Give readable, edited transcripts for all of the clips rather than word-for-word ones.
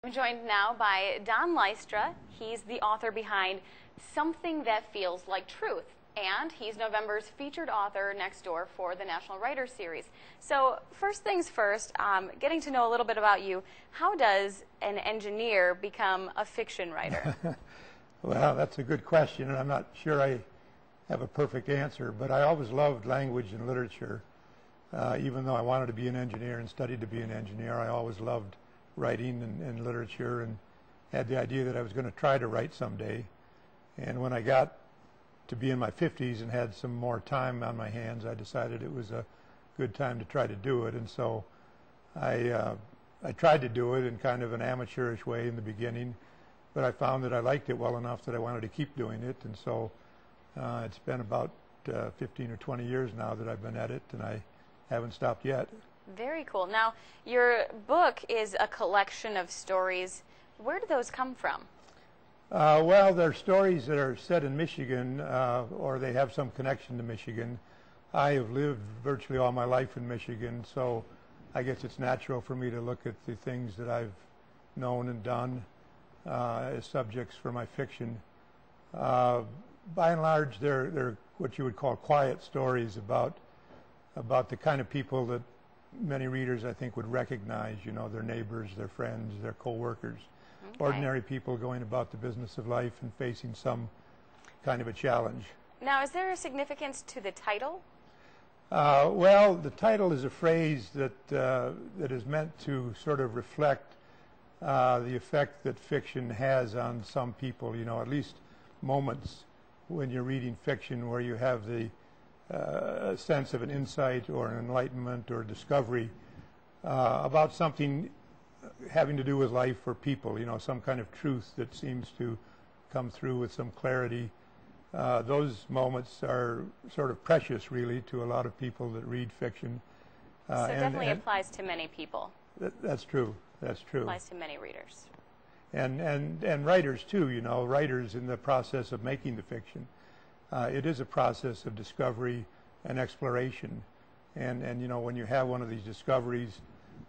I'm joined now by Don Lystra. He's the author behind Something That Feels Like Truth, and he's November's featured author next door for the National Writers Series. So first things first, getting to know a little bit about you, how does an engineer become a fiction writer? Well, that's a good question, and I'm not sure I have a perfect answer, but I always loved language and literature. Even though I wanted to be an engineer and studied to be an engineer, I always loved writing and literature, and had the idea that I was going to try to write someday. And when I got to be in my 50s and had some more time on my hands, I decided it was a good time to try to do it. And so I tried to do it in kind of an amateurish way in the beginning, but I found that I liked it well enough that I wanted to keep doing it. And so it's been about 15 or 20 years now that I've been at it, and I haven't stopped yet. Very cool. Now, your book is a collection of stories. Where do those come from? Well, they're stories that are set in Michigan, or they have some connection to Michigan. I have lived virtually all my life in Michigan, so I guess it's natural for me to look at the things that I've known and done as subjects for my fiction. By and large, they're what you would call quiet stories about the kind of people that many readers, I think, would recognize, you know, their neighbors, their friends, their co-workers. Okay. Ordinary people going about the business of life and facing some kind of a challenge. Now, is there a significance to the title? Well, the title is a phrase that is meant to sort of reflect the effect that fiction has on some people, you know, at least moments when you're reading fiction where you have the sense of an insight or an enlightenment or discovery about something having to do with life or people, you know, some kind of truth that seems to come through with some clarity. Those moments are sort of precious, really, to a lot of people that read fiction. So it definitely applies to many people. That's true. That's true. Applies to many readers. And writers, too, you know, writers in the process of making the fiction. It is a process of discovery and exploration, and you know, when you have one of these discoveries,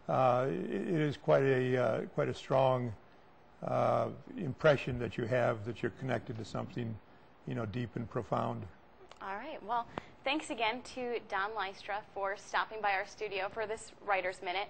it is quite a strong impression that you have that you're connected to something, you know, deep and profound. All right. Well, thanks again to Don Lystra for stopping by our studio for this Writer's Minute.